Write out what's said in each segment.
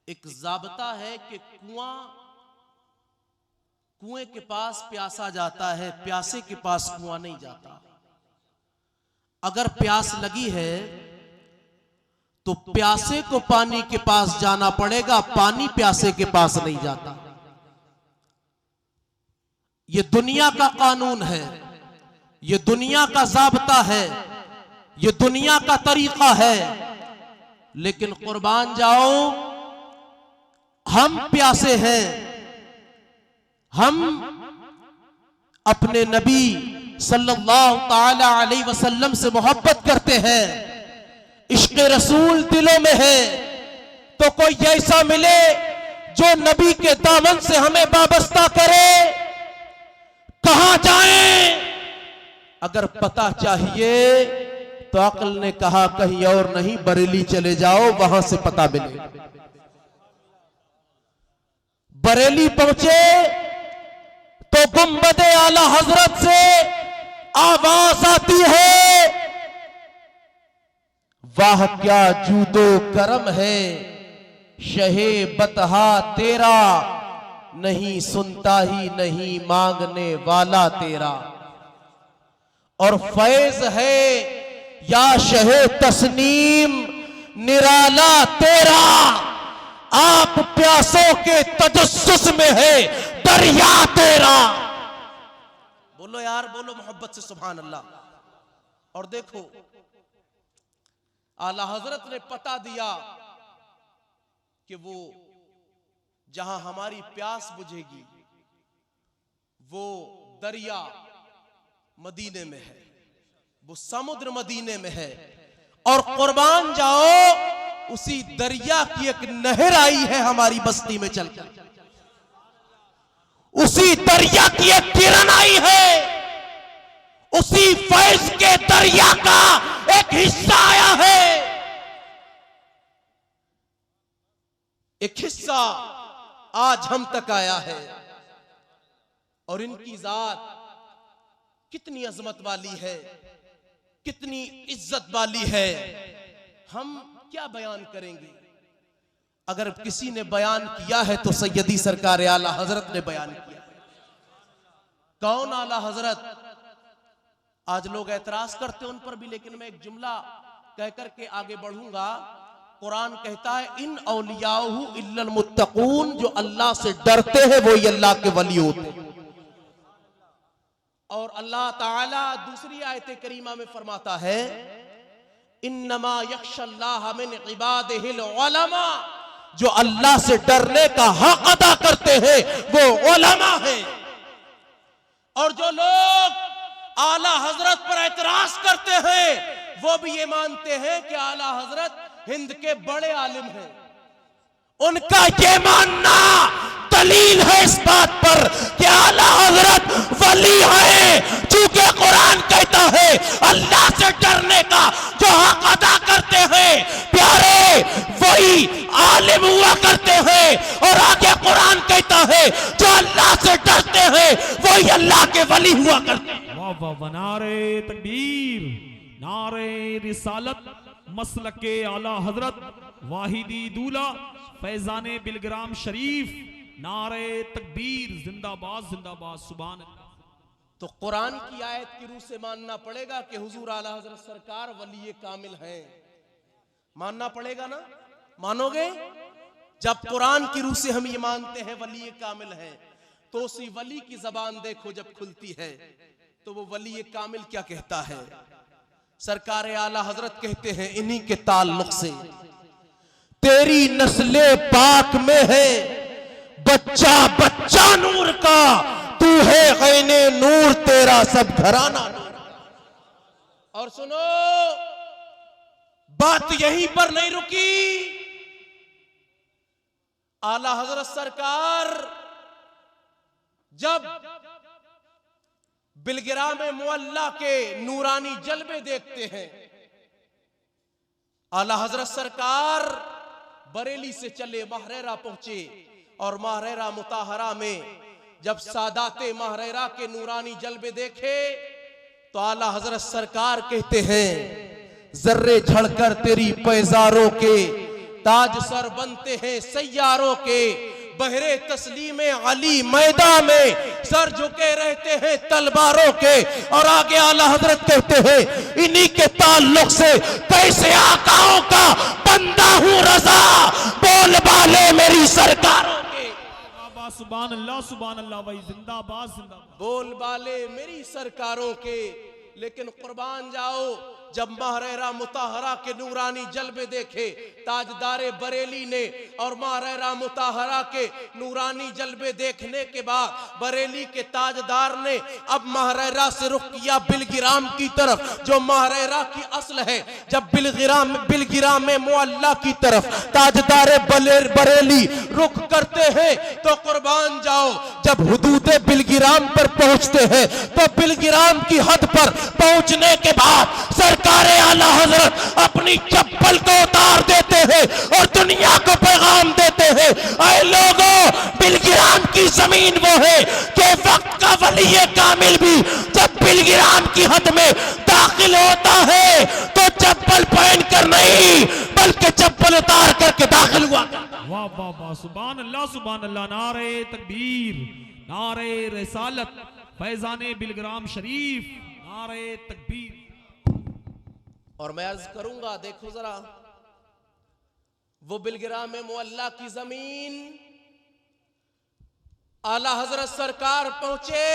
एक ज़ाब्ता है कि कुएं के पास प्यासा जाता है, प्यासे के पास कुआं नहीं जाता। अगर प्यास लगी है तो प्यासे को पानी के पास जाना पड़ेगा, पानी प्यासे के पास नहीं जाता। ये दुनिया का कानून है, ये दुनिया का ज़ाब्ता है, ये दुनिया का तरीका है। लेकिन कुर्बान जाओ, हम प्यासे हैं, हम अपने नबी सल्लल्लाहु ताला अलैहि वसल्लम से मोहब्बत करते हैं, इश्क़ रसूल दिलों में है। तो कोई ऐसा मिले जो नबी के दामन से हमें वाबस्ता करे, कहां जाएं? अगर पता चाहिए तो अक्ल ने कहा कहीं और नहीं, बरेली चले जाओ, वहां से पता मिले। बरेली पहुंचे तो गुंबदे आला हजरत से आवाज आती है, वाह क्या जूदो करम है शहे बतहा तेरा, नहीं सुनता ही नहीं मांगने वाला तेरा। और फैज है या शहे तस्नीम निराला तेरा, आप प्यासों के तजस्सुस में है दरिया तेरा। बोलो यार, बोलो मोहब्बत से सुभान अल्लाह। और देखो, आला हजरत ने पता दिया कि वो जहां हमारी प्यास बुझेगी वो दरिया मदीने में है, वो समुद्र मदीने में है। और कुर्बान जाओ, उसी दरिया की एक नहर आई है हमारी बस्ती में चलकर, उसी दरिया की एक किरण आई है, उसी फैज के दरिया का एक हिस्सा आया है। एक हिस्सा आज हम तक आया है। और इनकी जात कितनी अजमत वाली है, कितनी इज्जत वाली है, हम क्या बयान करेंगे। अगर किसी ने बयान किया है तो सैयदी सरकार आला हजरत ने बयान किया। कौन आला हजरत? आज लोग एतराज करते हैं उन पर भी, लेकिन मैं एक जुमला कहकर के आगे बढ़ूंगा। कुरान कहता है इन औलियाहु इल्लल मुत्तकून, जो अल्लाह से डरते हैं वो ही अल्लाह के वली होते हैं। और अल्लाह ताला दूसरी आयत करीमा में फरमाता है इन्नमा यख्शल्लाह मिन इबादिहिल उलमा, जो अल्लाह से डरने का हक अदा करते हैं वो उलमा है। और जो लोग आला हजरत पर एतराज करते हैं वो भी ये मानते हैं कि आला हजरत हिंद के बड़े आलिम हैं। उनका ये मानना दलील है इस बात पर कि आला हजरत वली है, चूंकि कुरान कहता है अल्लाह से डरने का जो हक अदा करते हैं प्यारे वही आलिम हुआ करते हैं। और आगे कुरान कहता है जो अल्लाह से डरते हैं वही अल्लाह के वली हुआ करते हैं। वाह वाह, नारे तकबीर, नारे रिसालत, मसलके आला हजरत वाहिदी दूला फैजाने बिलग्राम शरीफ, नारे तकबीर, जिंदाबाद जिंदाबाद, सुभान अल्लाह। तो कुरान की आयत की रूह से मानना पड़ेगा कि हुजूर आला हजरत सरकार वली कामिल हैं, मानना पड़ेगा ना? मानोगे? जब कुरान की रूह से हम ये मानते हैं वली कामिल हैं, तो उसी वली की जबान देखो जब खुलती है तो वो वली कामिल क्या कहता है। सरकार आला हजरत कहते हैं इन्हीं के ताल्लुक से, तेरी नस्ले पाक में है बच्चा बच्चा नूर का, तू है गैने नूर तेरा सब घराना नूर। और सुनो, बात यहीं पर नहीं रुकी। आला हजरत सरकार जब बिलगिराम मुअल्ला के नूरानी जलवे देखते हैं, आला हजरत सरकार बरेली से चले महरेरा पहुंचे। और महरेरा मुताहरा में जब सादाते महरेरा के नूरानी जलवे देखे तो आला हजरत सरकार कहते हैं जर्रे झड़कर तेरी पैजारों के ताज सर बनते हैं सैयारों के, बहरे तस्लीम अली मैदान में सर झुके रहते हैं तलवारों के। और आगे आला हजरत कहते हैं इन्हीं के ताल्लुक से कैसे आकाओं का बंदा हूँ रजा, बोल बाले मेरी सरकारों के। सुभान अल्लाह भाई, जिंदाबाद जिंदाबाद। बोल बाले मेरी सरकारों के। लेकिन कुर्बान जाओ जब महरेरा मुताहरा के नूरानी जलवे देखे ताजदारे बरेली ने, और महरेरा मुताहरा के नूरानी जलवे देखने के बाद बरेली के ताजदार ने अब महरेरा से रुख किया बिलगिराम की तरफ, जो महरेरा की असल है। जब बिलगिराम में मुअल्ला की तरफ ताजदारे बरेली रुख करते हैं तो कुर्बान जाओ जब हुदूद बिलगिराम पर पहुंचते हैं तो बिलगिराम की हद पर पहुंचने के बाद सरकारे आला हजरत अपनी चप्पल को उतार देते हैं और दुनिया को पैगाम देते हैं, ऐ लोगों, बिलगिराम की जमीन वो है कि वक्त का वली कामिल भी जब बिलगिराम की हद में दाखिल होता है तो चप्पल पहनकर नहीं बल्कि चप्पल उतार करके दाखिल हुआ। वाह वाह वाह, सुभान अल्लाह, नारे तकबीर, नारे रिसालत, फैजाने बिलग्राम शरीफ, नारे तकबीर। और मैं अर्ज करूंगा, देखो जरा, वो बिलगिराम में मुअल्ला की जमीन आला हजरत सरकार पहुंचे,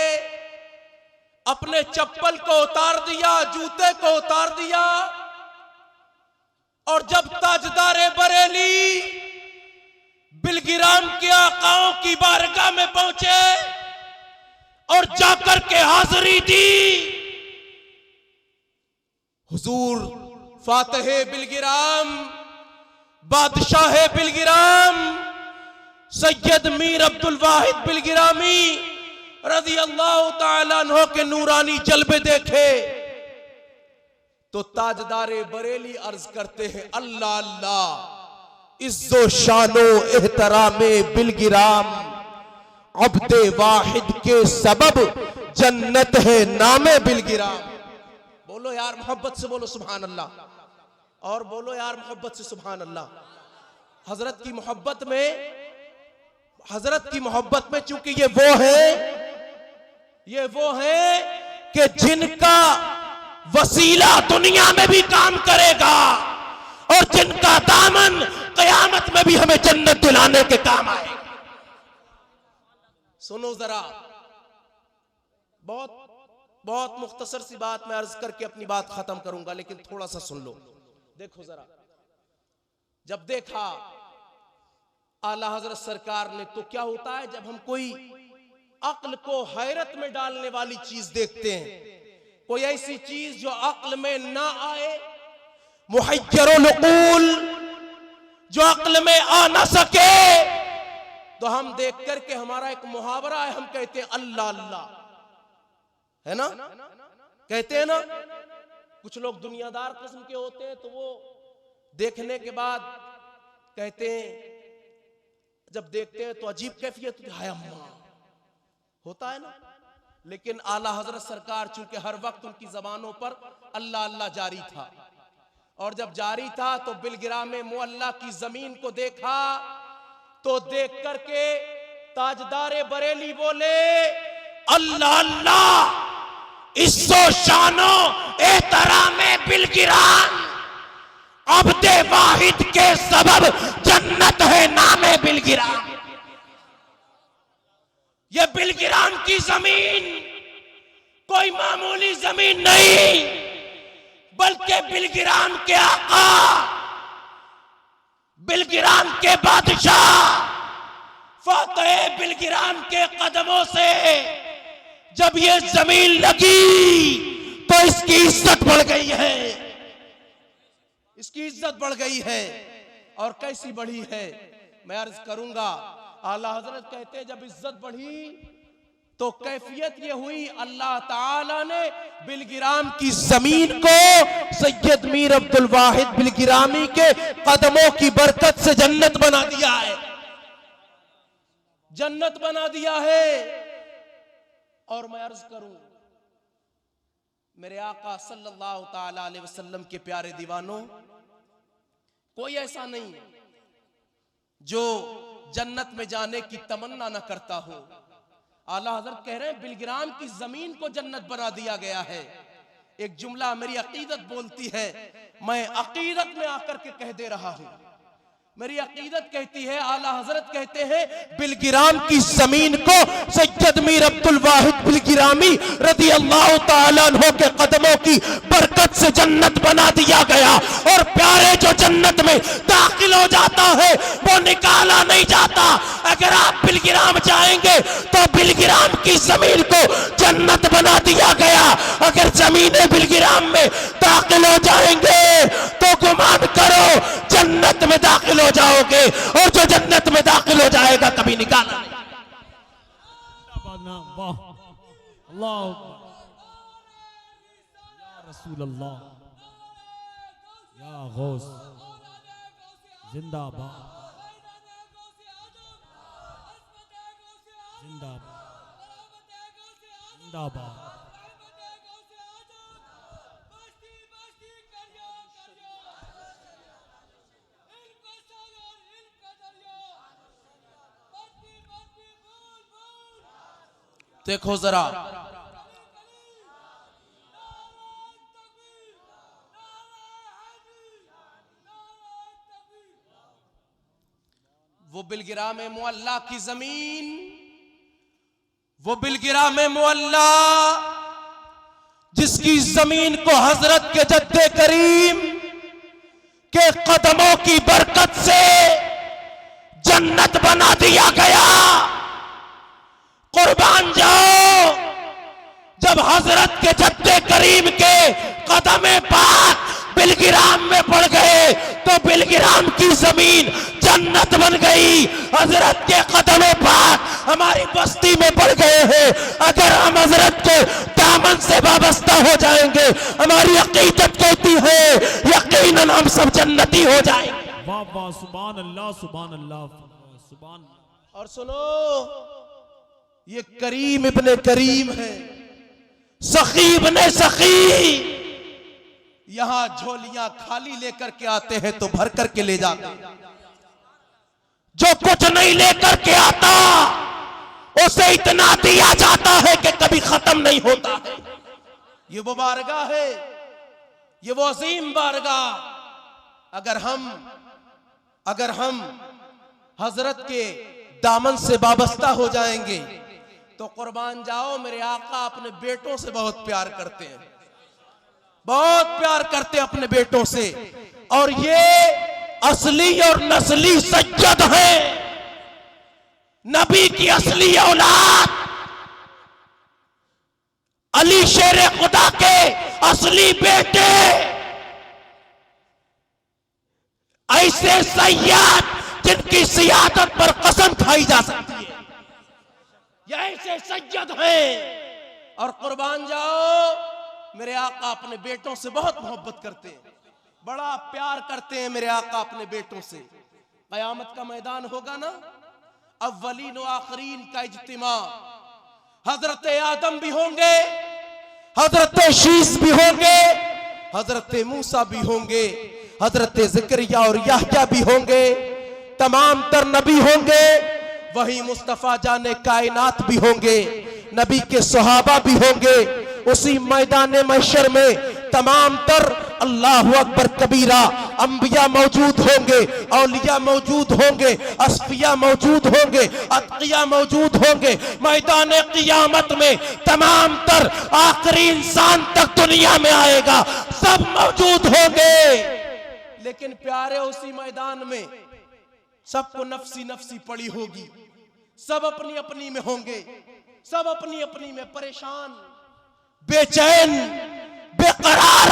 अपने चप्पल को उतार दिया, जूते को उतार दिया, और जब ताजदारे बरेली बिलगिराम के आकाओं की बारगाह में पहुंचे और जाकर के हाजिरी दी, हुजूर फातहे बिलगिराम, बादशाह बिलगिराम, सैयद मीर अब्दुल वाहिद बिलगिरामी रज़ी अल्लाह ताला अन्हु के नूरानी जलवे देखे तो ताजदारे बरेली अर्ज करते हैं अल्लाह अल्लाह, इज्जो शानो एहतरामे बिलगिराम, अब्दे वाहिद के सबब जन्नत है नामे बिलगिराम। बोलो यार मोहब्बत से बोलो सुभान अल्लाह, और बोलो यार मोहब्बत से सुभान अल्लाह। हजरत की मोहब्बत में चूंकि ये वो है कि जिनका वसीला दुनिया में भी काम करेगा और जिनका दामन कयामत में भी हमें जन्नत दिलाने के काम आएगा। सुनो जरा, बहुत मुख्तसर सी बात मैं अर्ज करके अपनी बात खत्म करूंगा, लेकिन थोड़ा सा सुन लो। देखो जरा, जब देखा आला हजरत सरकार ने तो क्या होता है जब हम कोई अक्ल को हैरत में डालने वाली चीज देखते हैं, कोई ऐसी चीज जो अक्ल में ना आए, मुहय्यरुल उकूल, जो अक्ल में आ ना सके, तो हम देख करके हमारा एक मुहावरा है, हम कहते हैं अल्लाह अल्लाह, है ना, कहते हैं ना। कुछ लोग दुनियादार किस्म के होते हैं तो वो देखने के बाद कहते हैं, जब देखते हैं तो अजीब कैफियत हाय अम्मा होता है ना। लेकिन आला हजरत सरकार चूंकि हर वक्त उनकी जबानों पर अल्लाह अल्लाह जारी था, और जब जारी था तो बिलगिराम में मुअल्ला की जमीन को देखा तो देख करके ताजदारे बरेली बोले अल्लाह अल्लाह, इज्जो शानो एहतरामे बिलगिराम, अब्दे वाहिद के सबब जन्नत है नामे बिलगिराम। ये बिलगिराम की जमीन कोई मामूली जमीन नहीं, बल्कि बिलगिराम के आका, बिलगिराम के बादशाह, फातह बिलगिराम के कदमों से जब ये जमीन लगी तो इसकी इज्जत बढ़ गई है, इसकी इज्जत बढ़ गई है। और कैसी बढ़ी है मैं अर्ज करूंगा। आला हजरत कहते हैं जब इज्जत बढ़ी तो कैफियत ये हुई, अल्लाह ताला ने बिलगिराम की जमीन को सैयद मीर अब्दुल वाहिद बिलगिरामी के कदमों की बरकत से जन्नत बना दिया है, जन्नत बना दिया है। और मैं अर्ज करूं, मेरे आका सल्लल्लाहु ताला अलैहि वसल्लम के प्यारे दीवानों, कोई ऐसा नहीं जो जन्नत में जाने की तमन्ना न करता हो। आला हजरत कह रहे हैं बिलग्राम की जमीन को जन्नत बना दिया गया है। एक जुमला मेरी अकीदत बोलती है, मैं अकीदत में आकर के कह दे रहा हूं। मेरी अकीदत कहती है, आला हजरत कहते हैं बिलग्राम की जमीन को सैयद मीर अब्दुल वाहिद बिलग्रामी रदी अल्लाह ताला अन्हु के कदमों की बरकत से जन्नत बना दिया गया। और प्यारे जो जन्नत में दाखिल हो जाता है वो निकाला नहीं जाता। अगर आप बिलग्राम जाएंगे तो बिलग्राम की जमीन को जन्नत बना दिया गया। अगर जमीने बिलग्राम में दाखिल हो जाएंगे तो गुमान करो जन्नत में दाखिल हो जाओगे, और जो जन्नत में दाखिल हो जाएगा कभी निकाला नहीं। वाह अल्लाह या रसूल अल्लाह या गौस जिंदाबाद जिंदाबाद जिंदाबाद। देखो जरा वो बिलग्राम मुअल्ला की जमीन, वो बिलग्राम मुअल्ला जिसकी जमीन को हजरत के जद्दे करीम के कदमों की बरकत से जन्नत बना दिया गया। कुर्बान जाओ, जब हजरत के जद्दे करीम के कदमे पाक बिलग्राम में पड़ गए तो बिलग्राम की जमीन जन्नत बन गई। हजरत के कदमे पाक हमारी बस्ती में पड़ गए हैं। अगर हम हजरत के दामन से वाबस्ता हो जाएंगे, हमारी अकीदत कहती है यकीनन हम सब जन्नती हो जाएंगे। वाह वाह सुभान अल्लाह सुभान अल्लाह सुभान। और सुनो, ये करीम इब्ने करीम है, सखी इब्ने सखी। यहां झोलियां खाली लेकर के आते हैं तो भर करके ले जाते हैं। जो कुछ नहीं लेकर के आता उसे इतना दिया जाता है कि कभी खत्म नहीं होता है। ये वो बारगाह है, ये वो अजीम बारगाह। अगर हम हजरत के दामन से वाबस्ता हो जाएंगे तो कुर्बान जाओ, मेरे आका अपने बेटों से बहुत प्यार करते हैं, बहुत प्यार करते हैं अपने बेटों से। और ये असली और नस्ली सज्जद है, नबी की असली औलाद, अली शेर खुदा के असली बेटे, ऐसे सैयद जिनकी सियादत पर कसम खाई जा सकती है, ये ऐसे सज्जद हैं। और कुर्बान जाओ, मेरे आका अपने बेटों से बहुत मोहब्बत करते हैं, बड़ा प्यार करते हैं मेरे आका अपने बेटों से। कयामत का मैदान होगा ना, अव्वलीन व आखरीन का इज्तिमा, हजरत आदम भी होंगे, हजरत शीस भी होंगे, हजरत मूसा भी होंगे, हजरत ज़करिया और याह्या भी होंगे, तमाम तर नबी होंगे, वही मुस्तफा जाने कायनात भी होंगे, नबी के सहाबा भी होंगे। उसी मैदान महशर में तमाम तर अल्लाहु अकबर कबीरा अंबिया मौजूद होंगे, औलिया मौजूद होंगे, अस्फिया मौजूद होंगे, अतकिया मौजूद होंगे। मैदान क़ियामत में तमाम तर आखिरी इंसान तक दुनिया में आएगा, सब मौजूद होंगे। लेकिन प्यारे उसी मैदान में सबको नफसी नफसी पड़ी होगी, सब अपनी अपनी में होंगे, सब अपनी अपनी में परेशान, बेचैन, बेकरार,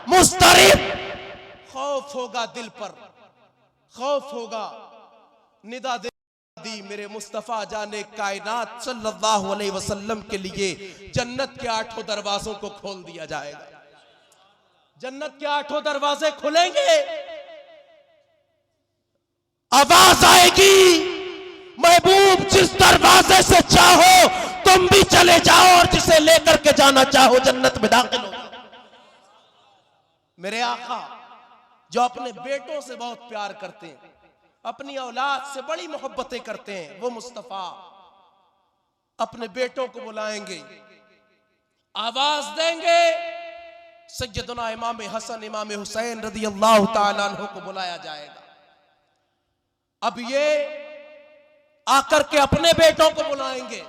मुस्तरिब। खौफ होगा दिल पर, खौफ होगा। निदा दी मेरे मुस्तफा जाने कायनात सल्लल्लाहु अलैहि वसल्लम के लिए जन्नत के 8 दरवाजों को खोल दिया जाएगा। जन्नत के 8 दरवाजे खुलेंगे, आवाज आएगी, महबूब जिस दरवाजे से चाहो तुम भी चले जाओ और जिसे लेकर के जाना चाहो जन्नत में दाखिल हो। मेरे आका जो अपने बेटों से बहुत प्यार करते हैं, अपनी औलाद से बड़ी मोहब्बतें करते हैं। वो मुस्तफा अपने बेटों को बुलाएंगे, आवाज देंगे, सैयदना इमाम हसन इमाम हुसैन रदी अल्लाह ताला अन्हु को बुलाया जाएगा। अब ये आकर के अपने बेटों को बुलाएंगे,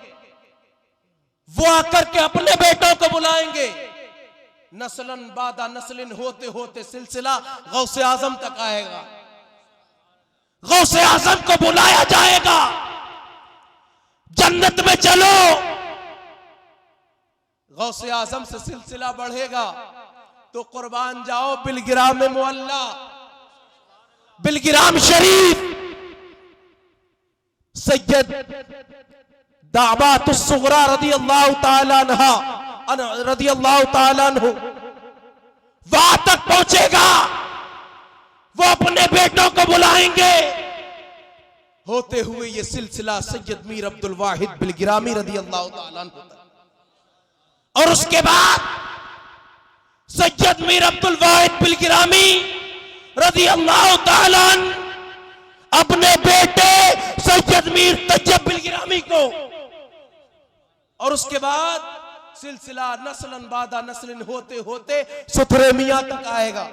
वो आकर के अपने बेटों को बुलाएंगे। नस्लन बादा नस्लिन होते होते सिलसिला गौसे आजम तक आएगा। गौसे आजम को बुलाया जाएगा, जन्नत में चलो। गौसे आजम से सिलसिला बढ़ेगा तो कुर्बान जाओ बिलगिराम में मुअल्ला, बिलगिराम शरीफ सैयद दाबातुस सुगरा रदी अल्लाह ताला अन्हा रदी अल्लाह ताला अन्हु वहां तक पहुंचेगा। वो अपने बेटों को बुलाएंगे। होते हुए ये सिलसिला सैयद मीर अब्दुल वाहिद बिलगिरामी रदी अल्लाह ताला अन्हु तक। और उसके बाद सैयद मीर अब्दुल वाहिद बिलगिरामी रदी अल्लाह ताला अन्हु अपने बेटे सैयद मीर तैयब बिलगिरामी को, और उसके बाद सिलसिला नस्लन बादा नस्लिन होते होते सुथरे मियां तक आएगा।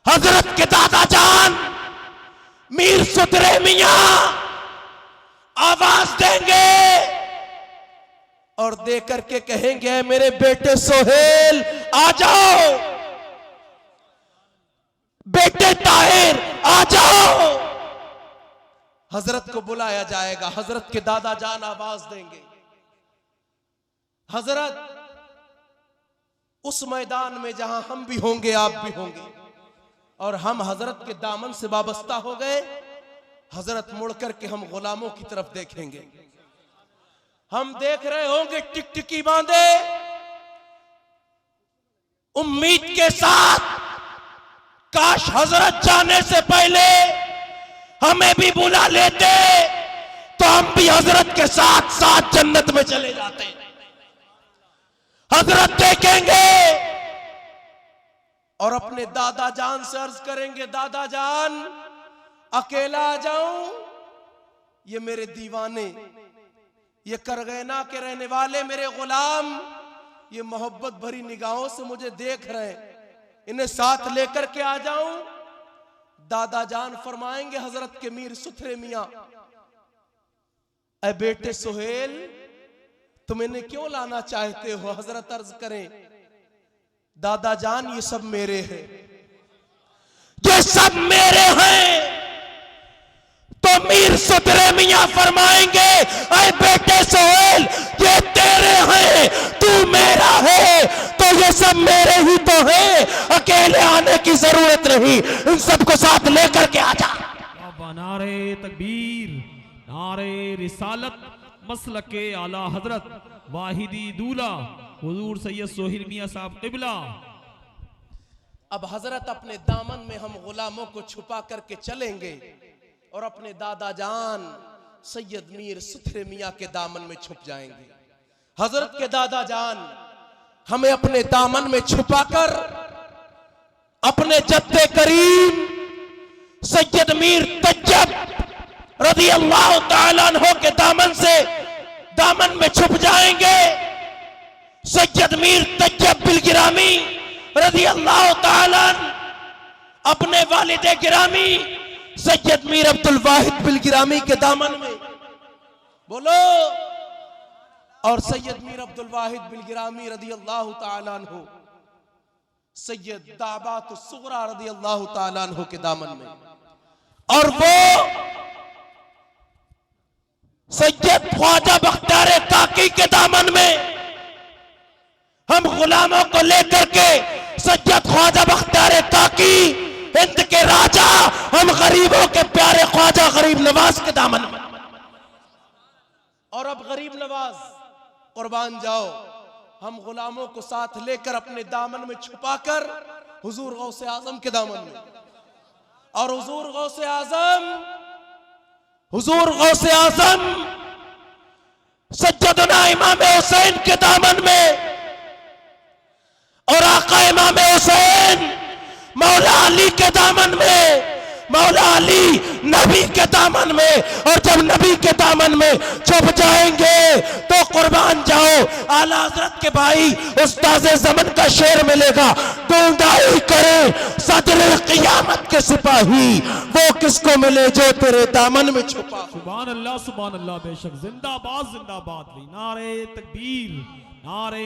हजरत के दादा जान मीर सुथरे मियां आवाज देंगे और दे करके कहेंगे, मेरे बेटे सोहेल आ जाओ, बेटे ताहिर आ जाओ। हजरत को बुलाया जाएगा। हजरत के दादा जान आवाज देंगे। हजरत उस मैदान में जहां हम भी होंगे, आप भी होंगे, और हम हजरत के दामन से वाबस्ता हो गए। हजरत मुड़ करके हम गुलामों की तरफ देखेंगे। हम देख रहे होंगे टिकटिकी बांधे, उम्मीद के साथ, काश हजरत जाने से पहले हमें भी बुला लेते तो हम भी हजरत के साथ साथ जन्नत में चले जाते। हजरत देखेंगे और अपने दादा जान से अर्ज करेंगे, दादा जान अकेला आ जाऊं? ये मेरे दीवाने, ये करगैना के रहने वाले मेरे गुलाम, ये मोहब्बत भरी निगाहों से मुझे देख रहे हैं, इन्हें साथ लेकर के आ जाऊं? दादा जान फरमाएंगे हजरत के मीर सुथरे मियां, ऐ बेटे सोहेल तुम इन्हें क्यों लाना चाहते हो? हजरत अर्ज करें, दादा जान ये सब मेरे हैं, ये सब मेरे हैं। तो मीर सुथरे मियां फरमाएंगे, ऐ बेटे सोहेल ये तेरे हैं, तू मेरा है, तो ये सब मेरे ही तो है, अकेले आने की जरूरत नहीं, इन सबको साथ लेकर के आ जा। नारे तकबीर, नारे रिसालत, मसलक के आला हजरत वाहिदी दूल्हा हुजूर सैयद सोहेल मियां साहब क़िबला। अब हजरत अपने दामन में हम गुलामों को छुपा करके चलेंगे और अपने दादा जान सैयद मीर सुथरे मियां के दामन में छुप जाएंगे। हजरत के दादा जान हमें अपने दामन में छुपाकर अपने जद्दे करीम सैयद मीर तैयब रज़ी अल्लाह ताला अन्हु के दामन में छुप जाएंगे। सैयद मीर तैयब बिलगिरामी रज़ी अल्लाह ताला अपने वालिदे गिरामी सैयद मीर अब्दुल वाहिद बिलगिरामी के दामन में, बोलो, और सैयद मीर अब्दुल वाहिद बिलगिरामी रज़ी अल्लाह ताला अन्हु सैयद दाबातुस सुगरा रज़ी अल्लाह ताला अन्हु के दामन में, और वो सैयद ख्वाजा बख्तियार काकी के दामन में। हम गुलामों को लेकर के सैयद ख्वाजा बख्तियार काकी हिंद के राजा, हम गरीबों के प्यारे ख्वाजा गरीब नवाज के दामन में। और अब गरीब नवाज कुर्बान जाओ, हम गुलामों को साथ लेकर अपने दामन में छुपाकर हुजूर गौसे आजम के दामन में, और हुजूर गौसे आजम सज्जदना इमाम हुसैन के दामन में, और आका इमाम हुसैन मौला अली के दामन में, मौला अली नबी के दामन में, और जब नबी के दामन में छुप जाएंगे तो कुर्बान जाओ आला हजरत के भाई उस्ताज़े ज़मन का शेर मिलेगा, ढूंढाई करे सदर क़ियामत के सिपाही, वो किसको मिले जो तेरे दामन में छुपा। सुभान अल्लाह बेशक। जिंदाबाद जिंदाबाद। नारे तकबीर, नारे